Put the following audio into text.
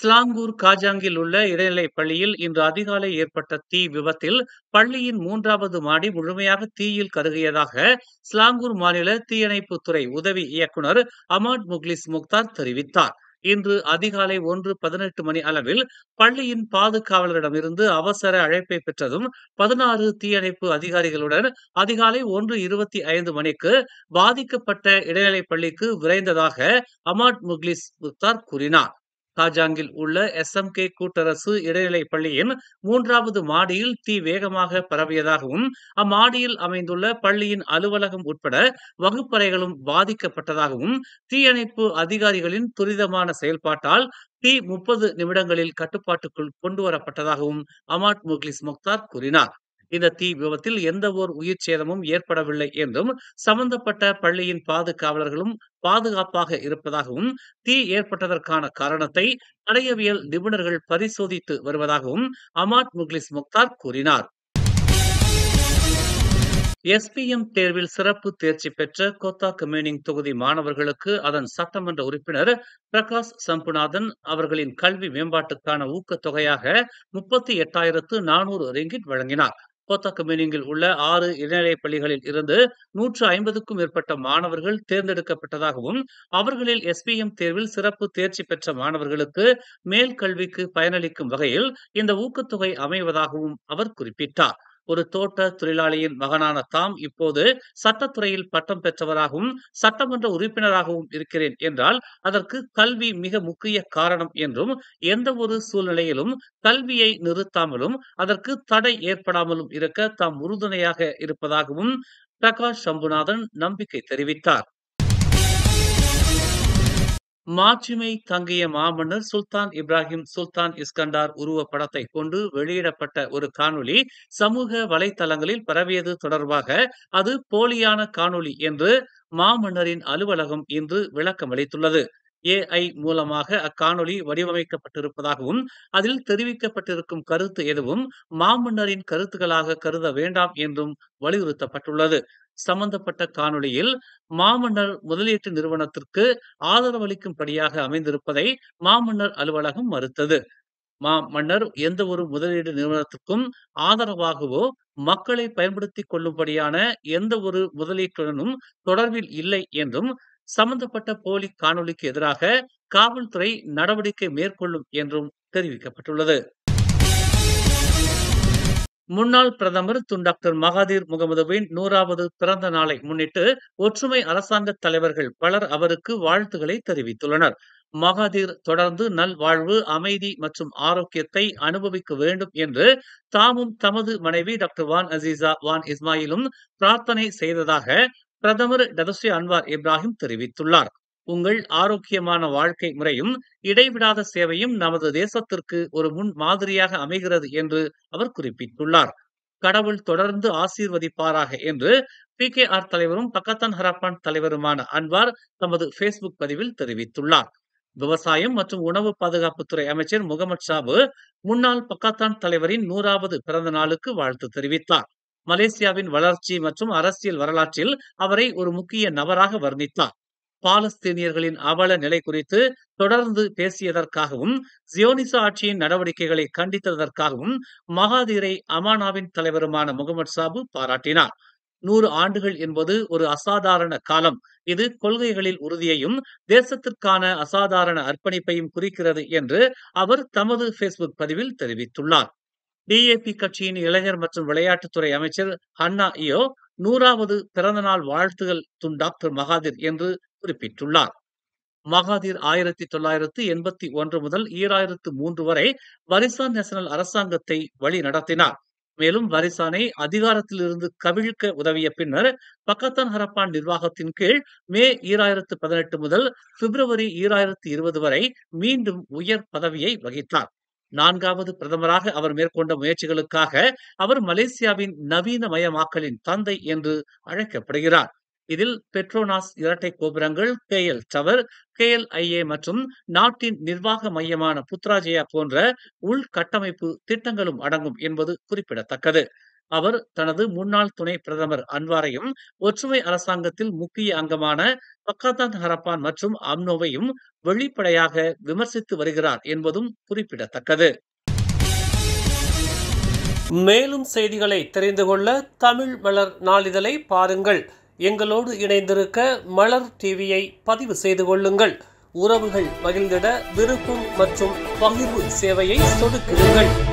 ஸ்லாங்கூர் காஜாங்கில் உள்ள இடைநிலைப் பள்ளியில் இன்று அதிகாலை ஏற்பட்ட தீ விபத்தில் பள்ளியின் 3வது மாடி முழுமையாக தீயில் கருகியதாக ஸ்லாங்கூர் மாநில தீயணைப்புத் துறை உதவி இயக்குனர் அமாட் முக்லிஸ் முக்தார் தெரிவித்தார். இன்று அதிகாலை 1:18 மணி அளவில் பள்ளியின் பாதுகாவலரிடமிருந்து அவசர அழைப்பை பெற்றதும் 16 தீயணைப்பு அதிகாரிகளுடன் அதிகாலை 1:25 மணிக்கு பாதிக்கப்பட்ட இடைநிலைப் பள்ளிக்கு விரைந்ததாக அமாட் முக்லிஸ் முக்தார் கூறினார். காஜாங்கில் உள்ள SMK கூட்டரசு இடைநிலைப் பள்ளியின் 3வது மாடியில் தீ வேகமாக பரவியதாகவும், அம்மாடியில் அமைந்துள்ள பள்ளியின் அலுவலகம் உட்பட வகுப்பறைகளும் பாதிக்கப்பட்டதாகவும், தீயணைப்பு அதிகாரிகளின் துரிதமான செயல்பாட்டால் தீ 30 நிமிடங்களில் கட்டுப்பாட்டுக்குள் கொண்டுவரப்பட்டதாகவும் அமாட் முக்லிஸ் முக்தார் கூறினார். இந்த தீ விபத்தில் எந்தவோர் உயிர் சேதமும் ஏற்படவில்லை என்றும், சம்பந்தப்பட்ட பள்ளியின் பாதுகாவலர்களும் பாதுகாப்பாக இருப்பதாகவும், தீ ஏற்பட்டதற்கான காரணத்தை தடயவியல் நிபுணர்கள் பரிசோதித்து வருவதாகவும் அமாட் முக்லிஸ் முக்தார் கூறினார். SPM தேர்வில் சிறப்பு தேர்ச்சி பெற்ற கோத்தா கம்யூனிங் தொகுதி மாணவர்களுக்கு அதன் சட்டமன்ற உறுப்பினர் பிரகாஷ் சம்புநாதன் அவர்களின் கல்வி மேம்பாட்டுக்கான ஊக்கத்தொகையாக 38,400 ரிங்கிட் வழங்கினார். கோத்தா கம்யூனிங்கில் உள்ள 6 இடைநிலைப் பள்ளிகளில் இருந்து 150க்கும் மேற்பட்ட மாணவர்கள் தேர்ந்தெடுக்கப்பட்டதாகவும், அவர்களில் SPM தேர்வில் சிறப்பு தேர்ச்சி பெற்ற மாணவர்களுக்கு மேல் கல்விக்கு பயனளிக்கும் வகையில் இந்த ஊக்கத்தொகை அமைவதாகவும் அவர் குறிப்பிட்டார். ஒரு தோட்ட தொழிலாளியின் மகனான தாம் இப்போது சட்டத்துறையில் பட்டம் பெற்றவராகவும் சட்டமன்ற உறுப்பினராகவும் இருக்கிறேன் என்றால் அதற்கு கல்வி மிக முக்கிய காரணம் என்றும், எந்த ஒரு சூழ்நிலையிலும் கல்வியை நிறுத்தாமலும் அதற்கு தடை ஏற்படாமலும் இருக்க தாம் உறுதுணையாக இருப்பதாகவும் பிரகாஷ் சம்புநாதன் நம்பிக்கை தெரிவித்தார். மாட்சிமை தங்கிய மாமன்னர் சுல்தான் இப்ராஹிம் சுல்தான் இஸ்கண்டார் உருவப்படத்தை கொண்டு வெளியிடப்பட்ட ஒரு காணொளி சமூக வலைத்தளங்களில் பரவியது தொடர்பாக அது போலியான காணொளி என்று மாமன்னரின் அலுவலகம் இன்று விளக்கமளித்துள்ளது. AI மூலமாக அக்காணொளி வடிவமைக்கப்பட்டிருப்பதாகவும், அதில் தெரிவிக்கப்பட்டிருக்கும் கருத்து எதுவும் மாமன்னரின் கருத்துக்களாக கருத வேண்டாம் என்றும் வலியுறுத்தப்பட்டுள்ளது. சம்பந்தப்பட்ட காணொளியில் மாமன்னர் முதலீட்டு நிறுவனத்திற்கு ஆதரவளிக்கும்படியாக அமைந்திருப்பதை மாமன்னர் அலுவலகம் மறுத்தது. மாமன்னர் எந்த ஒரு முதலீடு நிறுவனத்திற்கும் ஆதரவாகவோ, மக்களை பயன்படுத்திக் கொள்ளும்படியான எந்த ஒரு முதலீட்டுடனும் தொடர்பில் இல்லை என்றும், சம்பந்தப்பட்ட போலி காணொளிக்கு எதிராக காவல்துறை நடவடிக்கை மேற்கொள்ளும் என்றும் தெரிவிக்கப்பட்டுள்ளது. முன்னாள் பிரதமர் டாக்டர் மகாதீர் முகமதுவின் 100வது பிறந்த நாளை முன்னிட்டு ஒற்றுமை அரசாங்க தலைவர்கள் பலர் அவருக்கு வாழ்த்துக்களை தெரிவித்துள்ளனர். மகாதீர் தொடர்ந்து நல்வாழ்வு, அமைதி மற்றும் ஆரோக்கியத்தை அனுபவிக்க வேண்டும் என்று தாமும் தமது மனைவி டாக்டர் வான் அசீசா வான் இஸ்மாயிலும் பிரார்த்தனை செய்ததாக பிரதமர் டதஸ்ரீ அன்வார் இப்ராஹிம் தெரிவித்துள்ளார். உங்கள் ஆரோக்கியமான வாழ்க்கை முறையும் இடைவிடாத சேவையும் நமது தேசத்திற்கு ஒரு முன் மாதிரியாக அமைகிறது என்று அவர் குறிப்பிட்டுள்ளார். கடவுள் தொடர்ந்து ஆசீர்வதிப்பாராக என்று PKR தலைவரும் பக்கத்தான் ஹராப்பான் தலைவருமான அன்வார் தமது Facebook பதிவில் தெரிவித்துள்ளார். விவசாயம் மற்றும் உணவு பாதுகாப்புத்துறை அமைச்சர் முகமது ஷாபு முன்னாள் பக்கத்தான் தலைவரின் 100வது பிறந்த நாளுக்கு வாழ்த்து தெரிவித்தார். மலேசியாவின் வளர்ச்சி மற்றும் அரசியல் வரலாற்றில் அவரை ஒரு முக்கிய நபராக வர்ணித்தார். பாலஸ்தீனியர்களின் அவல நிலை குறித்து தொடர்ந்து பேசியதற்காகவும், ஜியோனிச ஆட்சியின் நடவடிக்கைகளை கண்டித்ததற்காகவும் மகாதீரை அமானாவின் தலைவருமான முகமது சாபு பாராட்டினார். 100 ஆண்டுகள் என்பது ஒரு அசாதாரண காலம். இது கொள்கைகளில் உறுதியையும் தேசத்திற்கான அசாதாரண அர்ப்பணிப்பையும் குறிக்கிறது என்று அவர் தமது Facebook பதிவில் தெரிவித்துள்ளார். DAP கட்சியின் இளைஞர் மற்றும் விளையாட்டுத்துறை அமைச்சர் ஹன்னா இயோ 100வது பிறந்தநாள் வாழ்த்துகள் டாக்டர் மகாதீர் என்று குறிப்பிட்டுள்ளார். மகாதீர் 1981 முதல் 2003 வரை வரிசான் நேஷனல் அரசாங்கத்தை வழி நடத்தினார். மேலும் வரிசானை அதிகாரத்திலிருந்து கவிழ்க்க உதவிய பின்னர் பக்கத்தான் ஹரப்பான் நிர்வாகத்தின் கீழ் மே 2018 முதல் பிப்ரவரி 2020 வரை மீண்டும் உயர் பதவியை வகித்தார். 4வது பிரதமராக அவர் மேற்கொண்ட முயற்சிகளுக்காக அவர் மலேசியாவின் நவீனமயமாக்கலின் தந்தை என்று அழைக்கப்படுகிறார். இதில் பெட்ரோனாஸ் இரட்டை கோபுரங்கள், KL டவர், KLIA மற்றும் நாட்டின் நிர்வாக மையமான புத்ராஜயா போன்ற உள்கட்டமைப்பு திட்டங்களும் அடங்கும் என்பது குறிப்பிடத்தக்கது. அவர் தனது முன்னாள் துணை பிரதமர் அன்வாரையும், ஒற்றுமை அரசாங்கத்தில் முக்கிய அங்கமான பக்காத்தான் ஹரப்பான் மற்றும் அம்னோவையும் வெளிப்படையாக விமர்சித்து வருகிறார் என்பதும் குறிப்பிடத்தக்கது. மேலும் செய்திகளை தெரிந்து கொள்ள தமிழ் மலர் நாளிதழை பாருங்கள். எங்களோடு இணைந்திருக்க மலர் டிவியை பதிவு செய்து கொள்ளுங்கள். உறவுகள் மகிழ்ந்திட விருப்பம் மற்றும் பகிர்வு சேவையை சொடுக்கிடுங்கள்.